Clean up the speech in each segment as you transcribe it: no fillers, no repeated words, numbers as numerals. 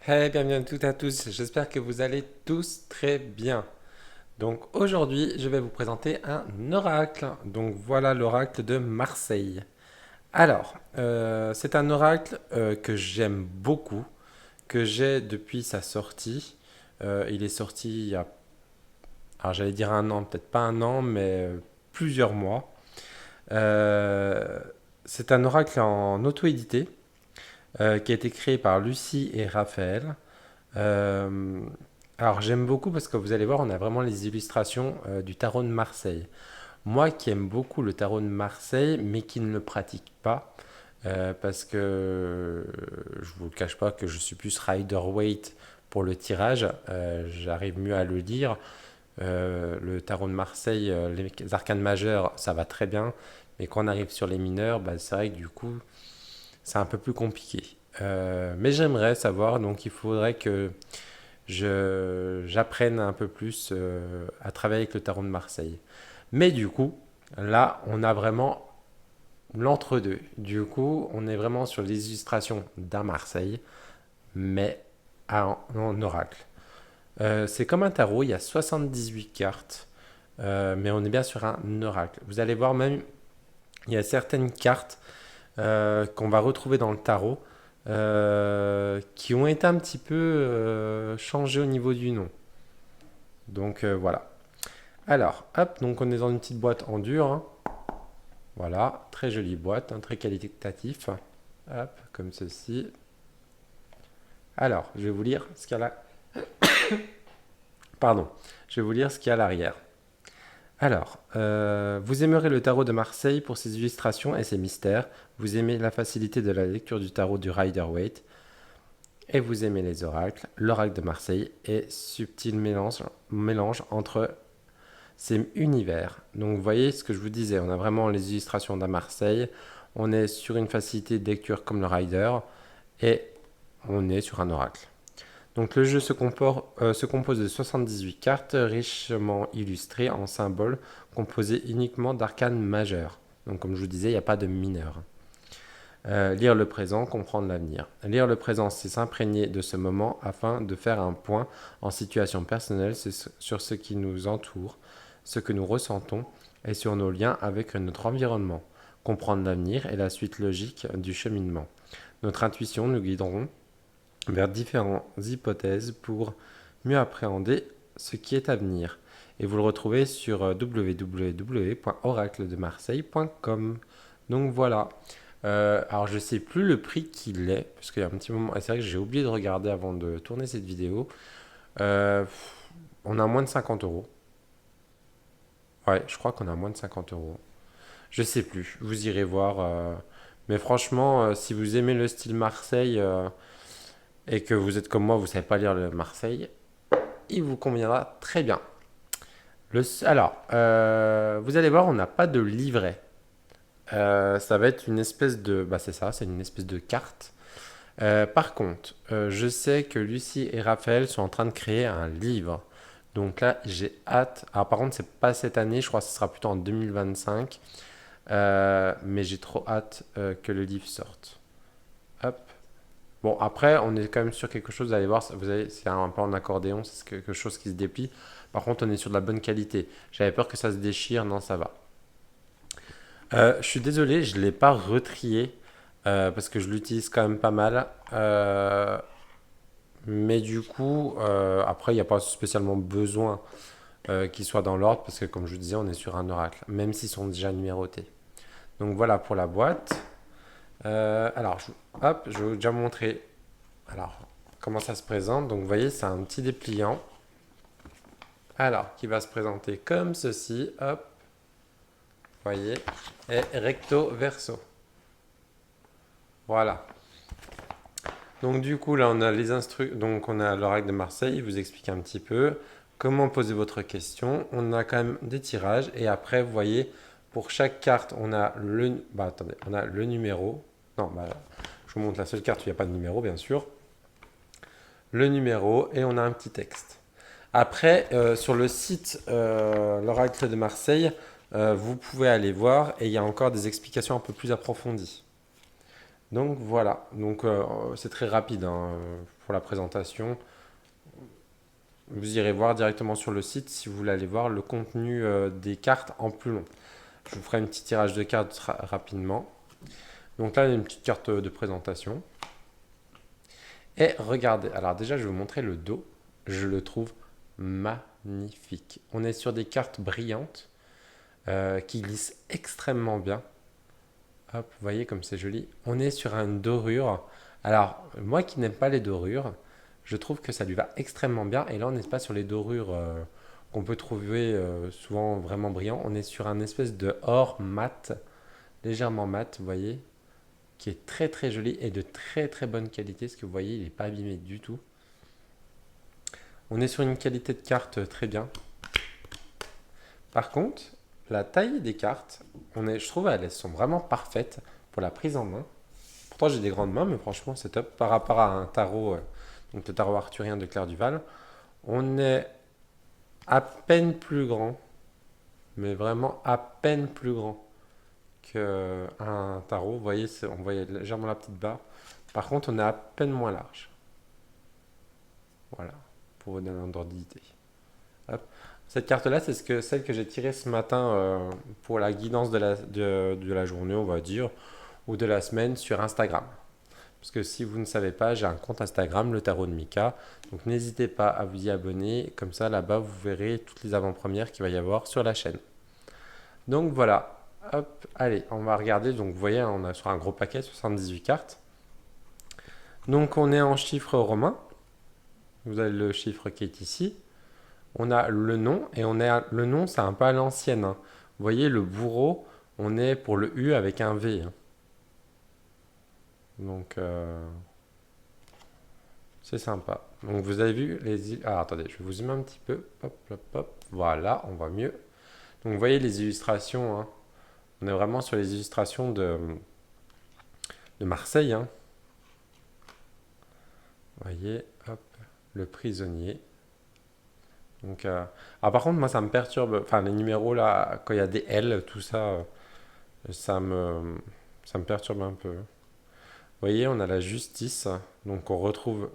Hey, bienvenue à toutes et à tous, j'espère que vous allez tous très bien. Donc aujourd'hui, je vais vous présenter un oracle. Donc voilà l'oracle de Marseille. Alors, c'est un oracle que j'aime beaucoup, que j'ai depuis sa sortie. Il est sorti il y a, alors j'allais dire un an, peut-être pas un an, mais plusieurs mois. Euh, c'est un oracle en auto-édité qui a été créé par Lucie et Raphaël. Euh, alors j'aime beaucoup parce que vous allez voir, on a vraiment les illustrations du tarot de Marseille. Moi qui aime beaucoup le tarot de Marseille, mais qui ne le pratique pas, parce que je vous le cache pas que je suis plus Rider-Waite pour le tirage, j'arrive mieux à le lire. Le tarot de Marseille, les arcanes majeures, ça va très bien, mais quand on arrive sur les mineurs, bah, c'est vrai que du coup, c'est un peu plus compliqué. Mais j'aimerais savoir, donc il faudrait que j'apprenne un peu plus à travailler avec le tarot de Marseille. Mais du coup, là, on a vraiment l'entre-deux. Du coup, on est vraiment sur les illustrations d'un Marseille, mais en oracle. C'est comme un tarot, il y a 78 cartes, mais on est bien sur un oracle. Vous allez voir même, il y a certaines cartes qu'on va retrouver dans le tarot qui ont été un petit peu changées au niveau du nom. Donc voilà. Alors, hop, donc on est dans une petite boîte en dur, hein. Voilà, très jolie boîte, hein, très qualitatif. Hop, comme ceci. Alors, je vais vous lire ce qu'il y a là. Pardon, je vais vous lire ce qu'il y a à l'arrière. Alors, vous aimerez le tarot de Marseille pour ses illustrations et ses mystères. Vous aimez la facilité de la lecture du tarot du Rider-Waite. Et vous aimez les oracles. L'oracle de Marseille est subtil mélange entre ces univers. Donc vous voyez ce que je vous disais, on a vraiment les illustrations d'un Marseille, on est sur une facilité de lecture comme le Rider, et on est sur un oracle. Donc le jeu se compose de 78 cartes richement illustrées en symboles composées uniquement d'arcanes majeures. Donc comme je vous disais, il n'y a pas de mineurs. Lire le présent, comprendre l'avenir. Lire le présent, c'est s'imprégner de ce moment afin de faire un point en situation personnelle sur ce qui nous entoure, ce que nous ressentons et sur nos liens avec notre environnement. Comprendre l'avenir est la suite logique du cheminement. Notre intuition nous guideront vers différentes hypothèses pour mieux appréhender ce qui est à venir. Et vous le retrouvez sur www.oracledemarseille.com. Donc voilà. Alors je sais plus le prix qu'il est, parce qu'il y a un petit moment, c'est vrai que j'ai oublié de regarder avant de tourner cette vidéo. Euh, on a moins de 50 euros. Ouais, je crois qu'on a moins de 50 euros. Je sais plus, vous irez voir. Mais franchement, si vous aimez le style Marseille et que vous êtes comme moi, vous savez pas lire le Marseille, il vous conviendra très bien. Alors, vous allez voir, on n'a pas de livret. Ça va être une espèce de... Bah c'est ça, c'est une espèce de carte. Par contre, je sais que Lucie et Raphaël sont en train de créer un livre. Donc là, j'ai hâte. Alors par contre, c'est pas cette année, je crois que ce sera plutôt en 2025. Mais j'ai trop hâte que le livre sorte. Hop. Bon, après, on est quand même sur quelque chose, vous allez voir, vous avez, c'est un peu en accordéon, c'est quelque chose qui se déplie. Par contre, on est sur de la bonne qualité. J'avais peur que ça se déchire, non, ça va. Je suis désolé, je ne l'ai pas retrié parce que je l'utilise quand même pas mal. Mais du coup, après, il n'y a pas spécialement besoin qu'il soit dans l'ordre parce que, comme je vous disais, on est sur un oracle, même s'ils sont déjà numérotés. Donc voilà pour la boîte. Alors, hop, je vais vous déjà montrer alors, comment ça se présente. Donc, vous voyez, c'est un petit dépliant. Alors, qui va se présenter comme ceci. Hop, vous voyez, et recto verso. Voilà. Donc du coup là on a les donc on a l'oracle de Marseille, il vous explique un petit peu comment poser votre question. On a quand même des tirages et après vous voyez pour chaque carte on a le attendez, on a le numéro. Non, bah, vous montre la seule carte où il n'y a pas de numéro, bien sûr. Le numéro et on a un petit texte. Après, sur le site l'Oracle de Marseille, vous pouvez aller voir et il y a encore des explications un peu plus approfondies. Donc voilà, donc c'est très rapide hein, pour la présentation. Vous irez voir directement sur le site si vous voulez aller voir le contenu des cartes en plus long. Je vous ferai un petit tirage de cartes rapidement. Donc là, il y a une petite carte de présentation. Et regardez, alors déjà, je vais vous montrer le dos. Je le trouve magnifique. On est sur des cartes brillantes qui glissent extrêmement bien. Hop, vous voyez comme c'est joli. On est sur une dorure. Alors, moi qui n'aime pas les dorures, je trouve que ça lui va extrêmement bien. Et là, on n'est pas sur les dorures qu'on peut trouver souvent vraiment brillants. On est sur un espèce de or mat, légèrement mat, vous voyez, qui est très très joli et de très très bonne qualité. Ce que vous voyez, il n'est pas abîmé du tout. On est sur une qualité de carte très bien. Par contre, la taille des cartes, je trouve elles sont vraiment parfaites pour la prise en main. Pourtant, j'ai des grandes mains, mais franchement, c'est top. Par rapport à un tarot, donc le tarot arthurien de Claire Duval, on est à peine plus grand, mais vraiment à peine plus grand qu'un tarot. Vous voyez, on voyait légèrement la petite barre. Par contre, on est à peine moins large. Voilà, pour vous donner un ordre d'idée. Hop. Cette carte-là, c'est celle que j'ai tirée ce matin pour la guidance de la journée, on va dire, ou de la semaine sur Instagram. Parce que si vous ne savez pas, j'ai un compte Instagram, le tarot de Mika. Donc n'hésitez pas à vous y abonner. Comme ça, là-bas, vous verrez toutes les avant-premières qu'il va y avoir sur la chaîne. Donc voilà. Hop, allez, on va regarder. Donc vous voyez, on a sur un gros paquet, 78 cartes. Donc on est en chiffre romain. Vous avez le chiffre qui est ici. On a le nom, et le nom, c'est un peu à l'ancienne. Hein. Vous voyez, le bourreau, on est pour le U avec un V. Hein. Donc, c'est sympa. Donc, vous avez vu les... Ah, attendez, je vais vous zoomer un petit peu. Hop, hop, hop. Voilà, on voit mieux. Donc, vous voyez les illustrations. Hein. On est vraiment sur les illustrations de Marseille. Hein. Vous voyez, hop, le prisonnier. Donc, ah, par contre, moi, ça me perturbe. Enfin, les numéros, là, quand il y a des L, tout ça, ça me, ça me perturbe un peu. Vous voyez, on a la justice. Donc, on retrouve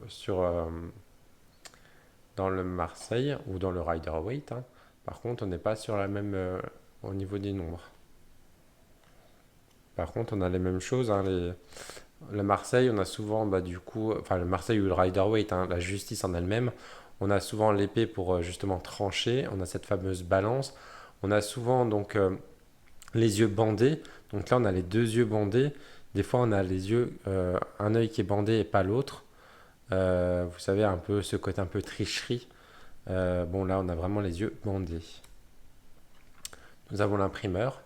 dans le Marseille ou dans le Rider-Waite. Hein. Par contre, on n'est pas sur la même au niveau des nombres. Par contre, on a les mêmes choses. Hein, le Marseille, on a souvent, bah, du coup, enfin le Marseille ou le Rider-Waite, hein, la justice en elle-même, on a souvent l'épée pour justement trancher. On a cette fameuse balance. On a souvent donc les yeux bandés. Donc là, on a les deux yeux bandés. Des fois, on a les yeux, un œil qui est bandé et pas l'autre. Vous savez, un peu ce côté un peu tricherie. Bon, là, on a vraiment les yeux bandés. Nous avons l'imprimeur.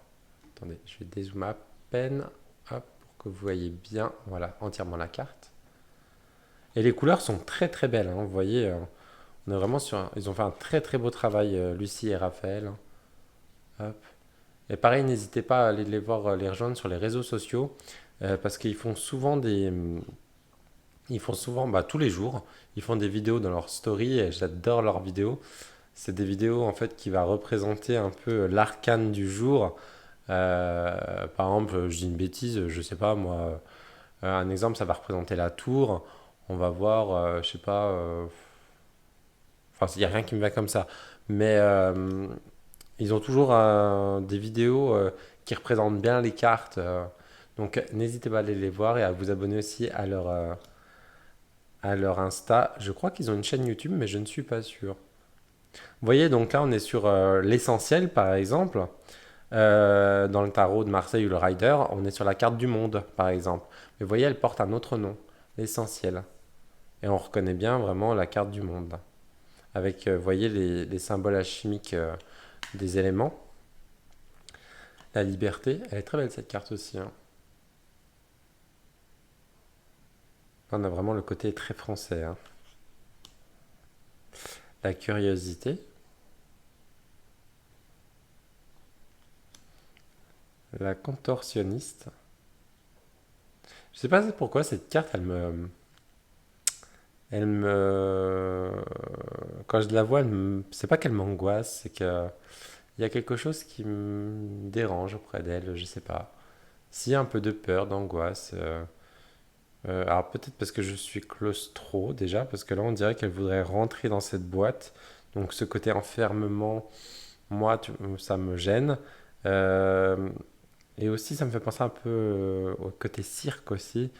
Attendez, je vais dézoomer à peine hop, pour que vous voyez bien, voilà, entièrement la carte. Et les couleurs sont très très belles. Hein, vous voyez, on est vraiment sur. Ils ont fait un très très beau travail, Lucie et Raphaël. Hein. Hop. Et pareil, n'hésitez pas à aller les voir, les rejoindre sur les réseaux sociaux, parce qu'ils font souvent ils font souvent, bah, tous les jours, ils font des vidéos dans leur story et j'adore leurs vidéos. C'est des vidéos en fait qui va représenter un peu l'arcane du jour. Par exemple, je dis une bêtise, je sais pas moi, un exemple, ça va représenter la tour. On va voir, je sais pas, enfin, il n'y a rien qui me va comme ça. Mais ils ont toujours des vidéos qui représentent bien les cartes. Donc n'hésitez pas à aller les voir et à vous abonner aussi à leur Insta. Je crois qu'ils ont une chaîne YouTube, mais je ne suis pas sûr. Vous voyez, donc là, on est sur l'essentiel, par exemple. Dans le tarot de Marseille ou le Rider, on est sur la carte du monde, par exemple. Mais vous voyez, elle porte un autre nom, l'essentiel. Et on reconnaît bien vraiment la carte du monde. Avec, vous voyez, les symboles alchimiques des éléments. La liberté, elle est très belle cette carte aussi. Hein. On a vraiment le côté très français. Hein. La curiosité, la contorsionniste. Je sais pas pourquoi cette carte, elle me, quand je la vois, c'est pas qu'elle m'angoisse, c'est que il y a quelque chose qui me dérange auprès d'elle, je sais pas. S'il y a un peu de peur, d'angoisse, alors peut-être parce que je suis claustro déjà, parce que là on dirait qu'elle voudrait rentrer dans cette boîte. Donc ce côté enfermement, moi, ça me gêne. Euh, et aussi ça me fait penser un peu au côté cirque aussi.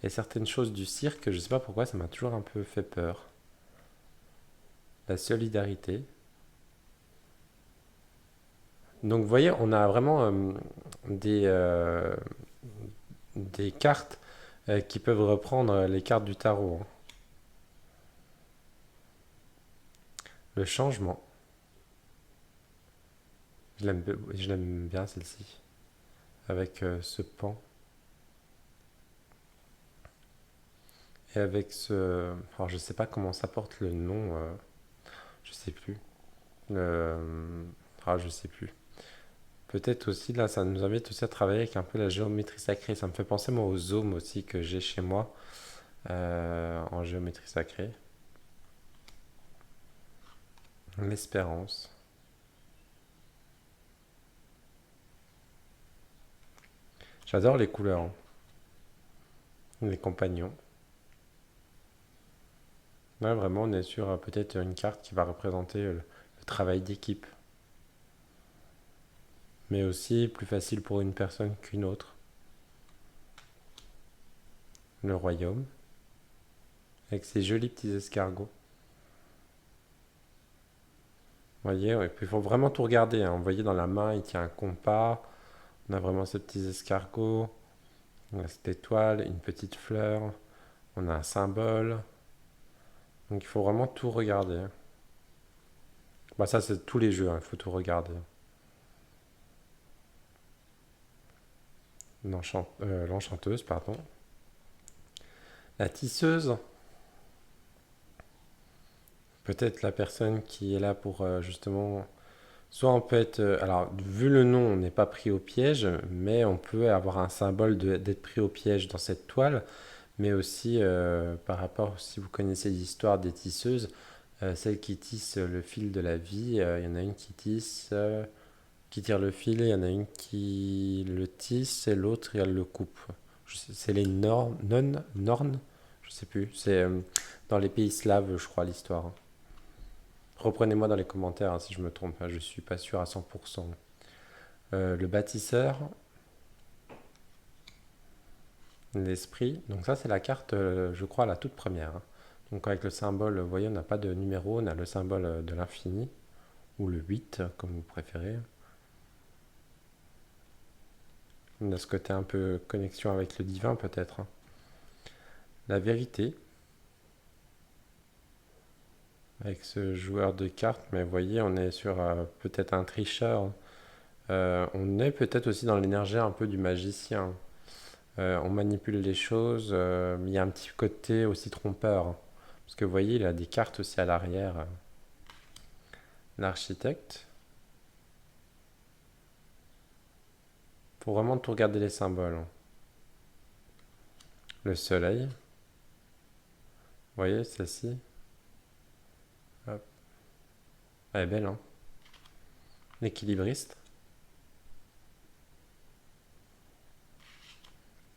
Et certaines choses du cirque, je sais pas pourquoi, ça m'a toujours un peu fait peur. La solidarité. Donc vous voyez, on a vraiment des, euh, des cartes qui peuvent reprendre les cartes du tarot, hein. Le changement. Je l'aime bien celle-ci. Avec ce pan. Et avec ce... Alors je sais pas comment ça porte le nom. Je sais plus. Ah je sais plus. Peut-être aussi là ça nous invite aussi à travailler avec un peu la géométrie sacrée. Ça me fait penser moi aux ohms aussi que j'ai chez moi en géométrie sacrée. L'espérance. J'adore les couleurs, hein. Les compagnons. Là vraiment on est sur peut-être une carte qui va représenter le travail d'équipe. Mais aussi plus facile pour une personne qu'une autre. Le royaume. Avec ses jolis petits escargots. Vous voyez, ouais, puis il faut vraiment tout regarder, hein. Vous voyez, dans la main, il tient un compas. On a vraiment ces petits escargots. On a cette étoile, une petite fleur. On a un symbole. Donc il faut vraiment tout regarder, hein. Bah, ça, c'est tous les jeux, hein, il faut tout regarder. L'enchanteuse, pardon. La tisseuse. Peut-être la personne qui est là pour justement. Soit on peut être. Alors, vu le nom, on n'est pas pris au piège, mais on peut avoir un symbole d'être pris au piège dans cette toile. Mais aussi par rapport, si vous connaissez l'histoire des tisseuses, celles qui tissent le fil de la vie, il y en a une qui tisse, qui tire le fil, il y en a une qui le tisse et l'autre elle le coupe. C'est les Nornes, je sais plus. C'est dans les pays slaves, je crois, l'histoire, hein. Reprenez-moi dans les commentaires hein, si je me trompe, hein, je suis pas sûr à 100%. Le bâtisseur, l'esprit. Donc ça c'est la carte, je crois, la toute première, hein. Donc avec le symbole, vous voyez, on n'a pas de numéro, on a le symbole de l'infini, ou le 8, comme vous préférez. On a ce côté un peu connexion avec le divin peut-être, hein. La vérité, avec ce joueur de cartes, mais vous voyez, on est sur peut-être un tricheur. On est peut-être aussi dans l'énergie un peu du magicien. On manipule les choses, mais il y a un petit côté aussi trompeur, hein. Parce que vous voyez, il a des cartes aussi à l'arrière. L'architecte, faut vraiment tout regarder les symboles, hein. Le soleil, vous voyez, celle-ci, hop, elle est belle, hein. L'équilibriste,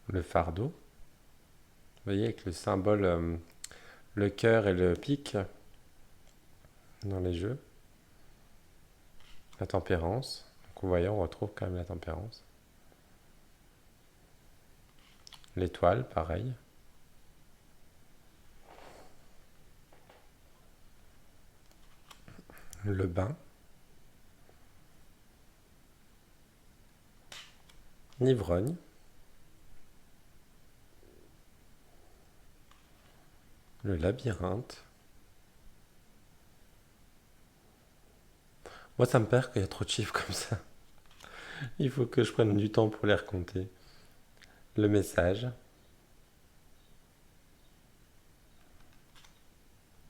le fardeau, vous voyez, avec le symbole, le cœur et le pic dans les jeux. La tempérance, donc vous voyez, on retrouve quand même la tempérance. L'étoile, pareil. Le bain, l'ivrogne, le labyrinthe. Moi, ça me perd qu'il y a trop de chiffres comme ça. Il faut que je prenne du temps pour les recompter. Le message,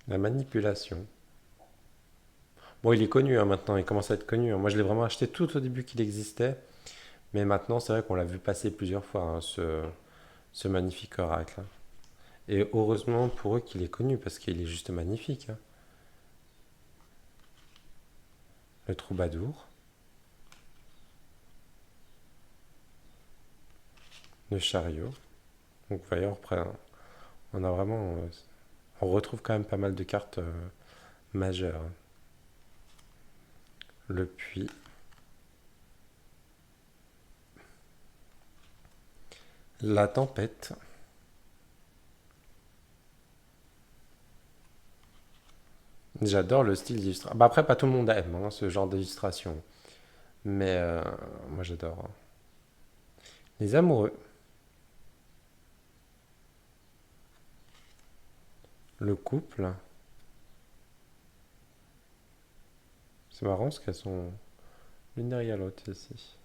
la manipulation. Bon, il est connu hein, maintenant, il commence à être connu, hein. Moi, je l'ai vraiment acheté tout au début qu'il existait. Mais maintenant, c'est vrai qu'on l'a vu passer plusieurs fois, hein, ce magnifique oracle, hein. Et heureusement pour eux qu'il est connu, parce qu'il est juste magnifique, hein. Le troubadour, le chariot. Donc vous voyez, on a vraiment... on retrouve quand même pas mal de cartes majeures, hein. Le puits, la tempête. J'adore le style d'illustration. Bah après, pas tout le monde aime hein, ce genre d'illustration. Mais moi j'adore, hein. Les amoureux, le couple. C'est marrant parce qu'elles sont l'une derrière l'autre ici.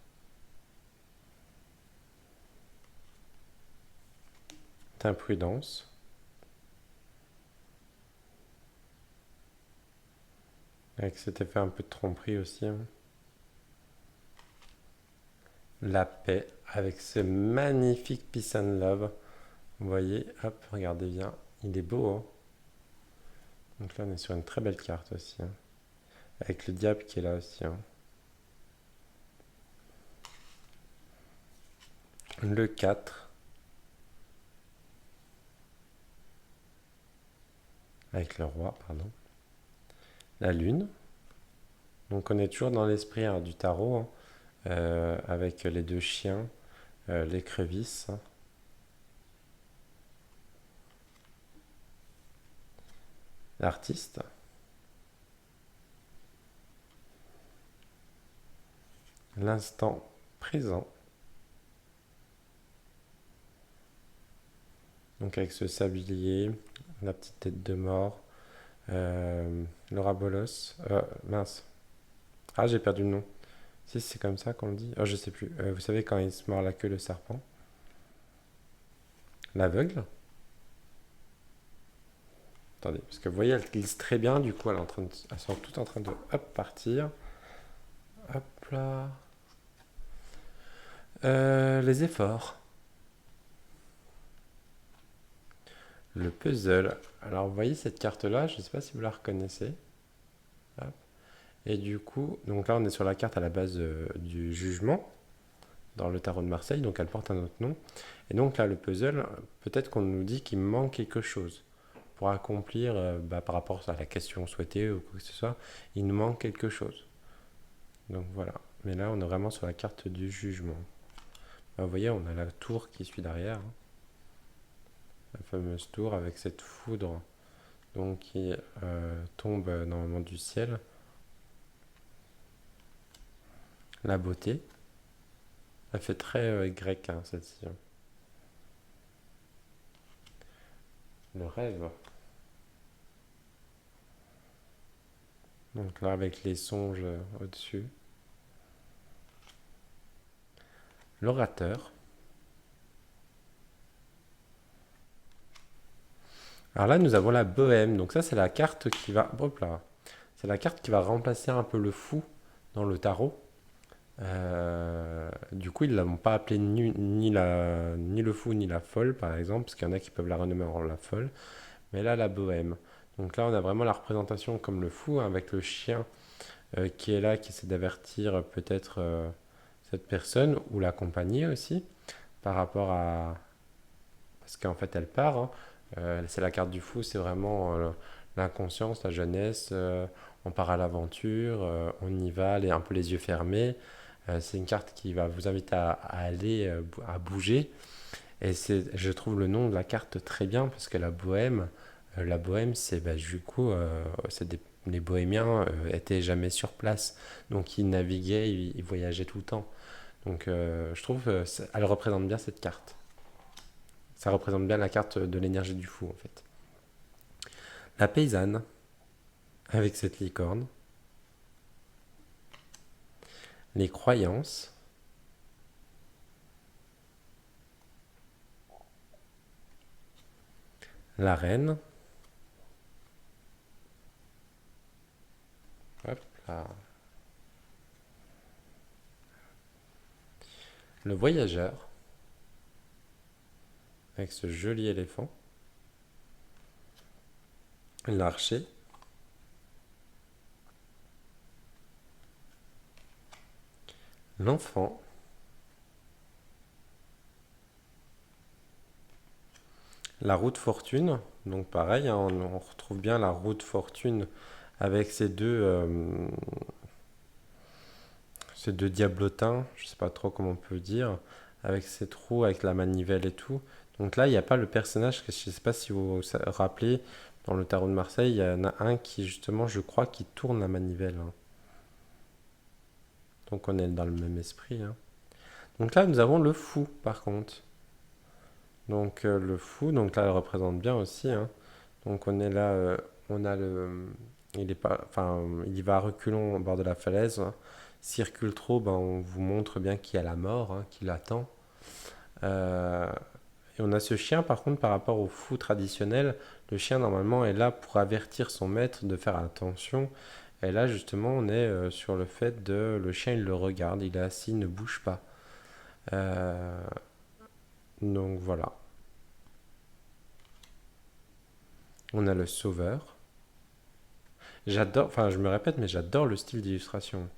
Imprudence. Avec cet effet un peu de tromperie aussi, hein. La paix, avec ce magnifique Peace and Love. Vous voyez, hop, regardez bien. Il est beau, hein. Donc là, on est sur une très belle carte aussi, hein. Avec le diable qui est là aussi, hein. Le 4, avec le roi, pardon. La lune. Donc on est toujours dans l'esprit hein, du tarot, hein, avec les deux chiens, l'écrevisse, hein. L'artiste, l'instant présent. Donc avec ce sablier, la petite tête de mort, Laura Bolos, mince. Ah, j'ai perdu le nom. Si c'est comme ça qu'on le dit. Oh, je sais plus. Vous savez quand il se mord la queue le serpent. L'aveugle. Attendez, parce que vous voyez, elle glisse très bien. Du coup, elles sont toutes en train de hop partir. Hop là. Les efforts. Le puzzle. Alors, vous voyez cette carte-là, je ne sais pas si vous la reconnaissez. Hop. Et du coup, donc là, on est sur la carte à la base du jugement dans le tarot de Marseille, donc elle porte un autre nom. Et donc là, le puzzle, peut-être qu'on nous dit qu'il manque quelque chose pour accomplir par rapport à la question souhaitée ou quoi que ce soit, il nous manque quelque chose. Donc voilà. Mais là, on est vraiment sur la carte du jugement. Vous voyez, on a la tour qui suit derrière, hein. La fameuse tour avec cette foudre donc, qui tombe normalement du ciel. La beauté. Elle fait très grec, hein, celle-ci, hein. Le rêve. Donc là, avec les songes au-dessus. L'orateur. Alors là, nous avons la bohème. Donc ça, c'est la carte qui va... Hop là. C'est la carte qui va remplacer un peu le fou dans le tarot. Du coup, ils ne l'ont pas appelée ni le fou ni la folle, par exemple, parce qu'il y en a qui peuvent la renommer en la folle. Mais là, la bohème. Donc là, on a vraiment la représentation comme le fou, hein, avec le chien qui est là, qui essaie d'avertir peut-être cette personne, ou l'accompagner aussi, par rapport à... Parce qu'en fait, elle part, hein. C'est la carte du fou, c'est vraiment l'inconscience, la jeunesse. On part à l'aventure, on y va, un peu les yeux fermés. C'est une carte qui va vous inviter à aller, à bouger. Et je trouve le nom de la carte très bien parce que la bohème, c'est bah, du coup, les bohémiens étaient jamais sur place. Donc ils naviguaient, ils voyageaient tout le temps. Donc je trouve elle représente bien cette carte. Ça représente bien la carte de l'énergie du fou en fait. La paysanne, avec cette licorne. Les croyances. La reine. Hop là. Le voyageur. avec ce joli éléphant. L'archer. L'enfant. La roue de fortune. Donc pareil, hein, on retrouve bien la roue de fortune avec ces deux diablotins, je sais pas trop comment on peut dire, avec ces trous, avec la manivelle et tout. Donc là, il n'y a pas le personnage, je ne sais pas si vous vous rappelez, dans le tarot de Marseille, il y en a un qui justement, je crois, qui tourne la manivelle, hein. Donc on est dans le même esprit, hein. Donc là, nous avons le fou, par contre. Donc le fou, donc là, il représente bien aussi, hein. Donc on est là, on a le, il est pas, enfin, il y va à reculons au bord de la falaise, hein. S'il recule trop, ben, on vous montre bien qu'il y a la mort, hein, qui l'attend. Euh, et on a ce chien, par contre, par rapport au fou traditionnel, le chien normalement est là pour avertir son maître de faire attention. Et là, justement, on est sur le fait de, le chien, il le regarde, il est assis, il ne bouge pas. Euh, donc voilà. On a le sauveur. J'adore, enfin je me répète, mais j'adore le style d'illustration.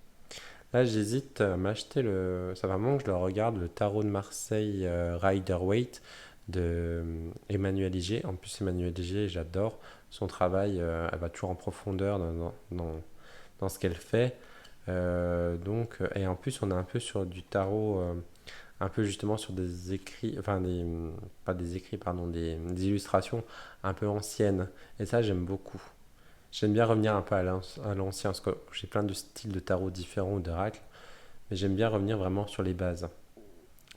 Là, j'hésite à m'acheter le. Ça va vraiment que je le regarde, le tarot de Marseille Rider-Waite de Emmanuel Iger. En plus, Emmanuel Iger, j'adore son travail. Elle va toujours en profondeur dans ce qu'elle fait. Et en plus, on est un peu sur du tarot, un peu justement sur des écrits, enfin, pas des écrits, pardon, des illustrations un peu anciennes. Et ça, j'aime beaucoup. J'aime bien revenir un peu à l'ancien, parce que j'ai plein de styles de tarot différents ou d'oracles, mais j'aime bien revenir vraiment sur les bases.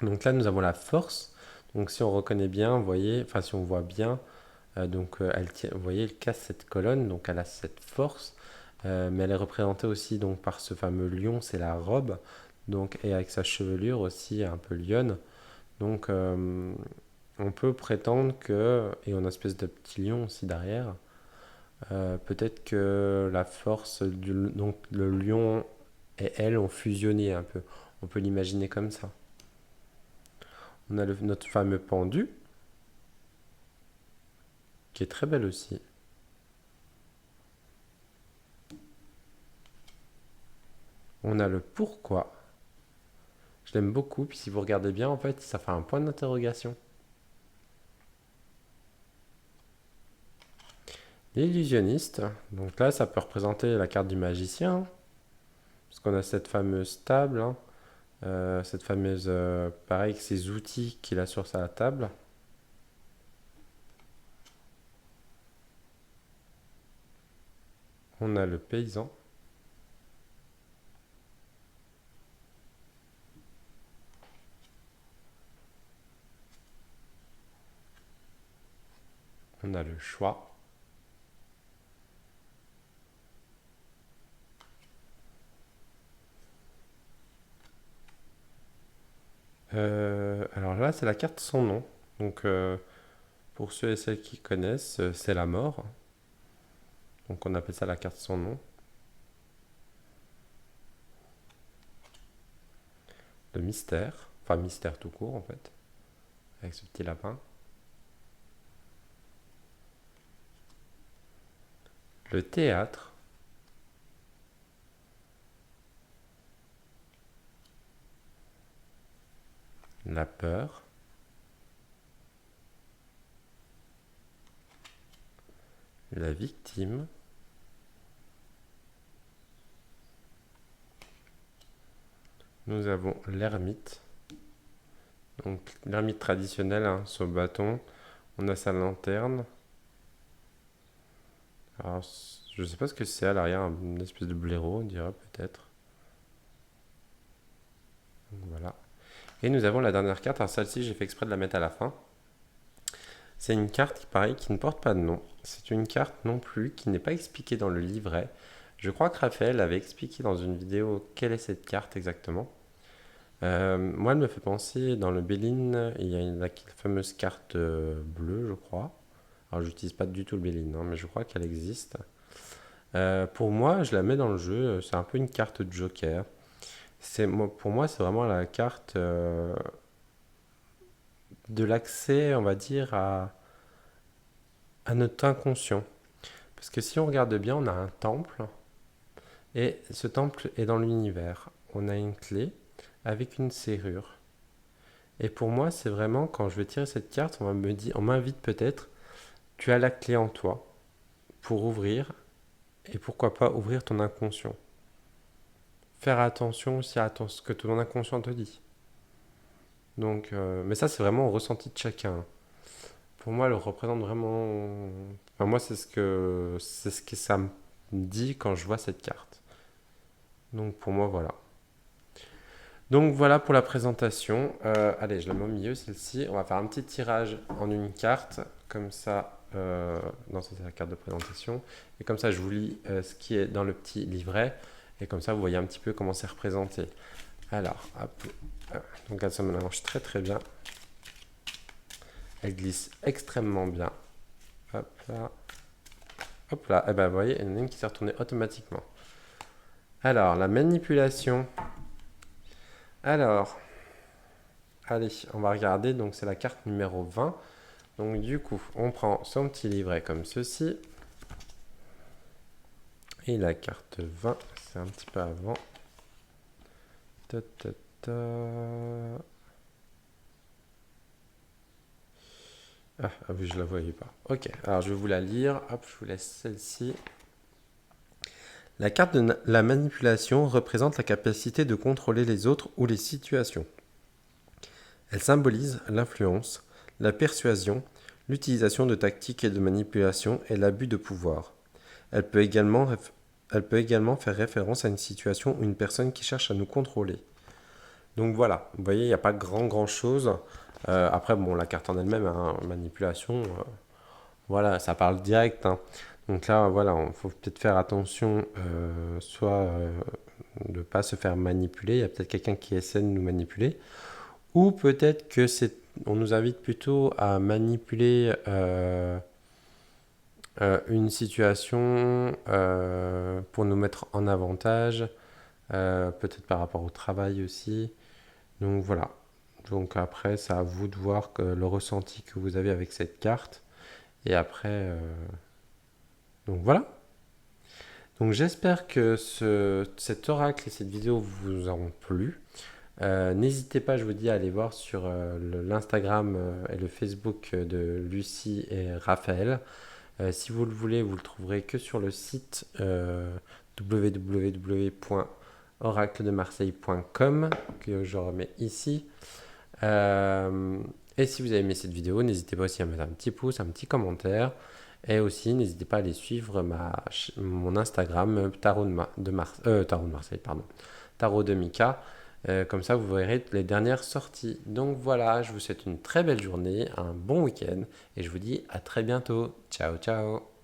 Donc là, nous avons la force. Donc si on reconnaît bien, vous voyez, enfin si on voit bien, vous voyez, elle casse cette colonne, donc elle a cette force, mais elle est représentée aussi donc par ce fameux lion, c'est la robe, donc et avec sa chevelure aussi un peu lionne. Donc on peut prétendre que, et on a une espèce de petit lion aussi derrière, peut-être que la force donc le lion et elle ont fusionné un peu. On peut l'imaginer comme ça. On a notre fameux pendu, qui est très belle aussi. On a le pourquoi. Je l'aime beaucoup, puis si vous regardez bien, en fait, ça fait un point d'interrogation. L'illusionniste, donc là, ça peut représenter la carte du magicien, hein, parce qu'on a cette fameuse table, hein, cette fameuse, pareil, avec ces outils qu'il a sur sa table. On a le paysan. On a le choix. Alors là, c'est la carte sans nom. Donc, pour ceux et celles qui connaissent, c'est la mort. Donc, on appelle ça la carte sans nom. Le mystère. Enfin, mystère tout court, en fait. Avec ce petit lapin. Le théâtre. La peur. La victime. Nous avons l'ermite. Donc, l'ermite traditionnel, hein, sur le bâton. On a sa lanterne. Alors, je sais pas ce que c'est à l'arrière, une espèce de blaireau, on dirait peut-être. Donc, voilà. Et nous avons la dernière carte. Alors, celle-ci, j'ai fait exprès de la mettre à la fin. C'est une carte, pareil, qui ne porte pas de nom. C'est une carte non plus qui n'est pas expliquée dans le livret. Je crois que Raphaël avait expliqué dans une vidéo quelle est cette carte exactement. Moi, elle me fait penser, dans le Béline, il y a la fameuse carte bleue, je crois. Alors, j'utilise pas du tout le Béline, hein, mais je crois qu'elle existe. Pour moi, je la mets dans le jeu. C'est un peu une carte de Joker. Pour moi, c'est vraiment la carte de l'accès, on va dire, à notre inconscient. Parce que si on regarde bien, on a un temple, et ce temple est dans l'univers. On a une clé avec une serrure. Et pour moi, c'est vraiment, quand je vais tirer cette carte, on m'invite peut-être, tu as la clé en toi pour ouvrir, et pourquoi pas ouvrir ton inconscient. Faire attention aussi à ce que ton inconscient te dit. Donc, mais ça, c'est vraiment au ressenti de chacun. Pour moi, elle représente vraiment. Enfin, moi, c'est ce que ça me dit quand je vois cette carte. Donc, pour moi, voilà. Donc, voilà pour la présentation. Allez, je la mets au milieu, celle-ci. On va faire un petit tirage en une carte. Comme ça. Non, ça, c'est la carte de présentation. Et comme ça, je vous lis ce qui est dans le petit livret. Et comme ça, vous voyez un petit peu comment c'est représenté. Alors, hop. Donc, elle se mélange très très bien. Elle glisse extrêmement bien. Hop là. Hop là. Et ben, vous voyez, il y en a une qui s'est retournée automatiquement. Alors, la manipulation. Alors, allez, on va regarder. Donc, c'est la carte numéro 20. Donc, du coup, on prend son petit livret comme ceci. Et la carte 20, c'est un petit peu avant. Ta, ta, ta. Ah oui, je la voyais pas. Ok, alors je vais vous la lire. Hop, je vous laisse celle-ci. La carte de la manipulation représente la capacité de contrôler les autres ou les situations. Elle symbolise l'influence, la persuasion, l'utilisation de tactiques et de manipulation et l'abus de pouvoir. Elle peut également faire référence à une situation ou une personne qui cherche à nous contrôler. Donc voilà, vous voyez, il n'y a pas grand chose. Après, bon, la carte en elle-même, hein, manipulation, voilà, ça parle direct, hein. Donc là, voilà, il faut peut-être faire attention, soit de ne pas se faire manipuler. Il y a peut-être quelqu'un qui essaie de nous manipuler. Ou peut-être que on nous invite plutôt à manipuler une situation pour nous mettre en avantage, peut-être par rapport au travail aussi. Donc voilà. Donc après, c'est à vous de voir le ressenti que vous avez avec cette carte. Et après, donc voilà. Donc j'espère que cet oracle et cette vidéo vous auront plu. N'hésitez pas, je vous dis, à aller voir sur l'Instagram et le Facebook de Lucie et Raphaël. Si vous le voulez, vous le trouverez que sur le site www.oracledemarseille.com que je remets ici. Et si vous avez aimé cette vidéo, n'hésitez pas aussi à mettre un petit pouce, un petit commentaire. Et aussi, n'hésitez pas à aller suivre mon Instagram Tarot de Marseille, pardon. Tarot de Mika. Comme ça, vous verrez les dernières sorties. Donc voilà, je vous souhaite une très belle journée, un bon week-end et je vous dis à très bientôt. Ciao, ciao.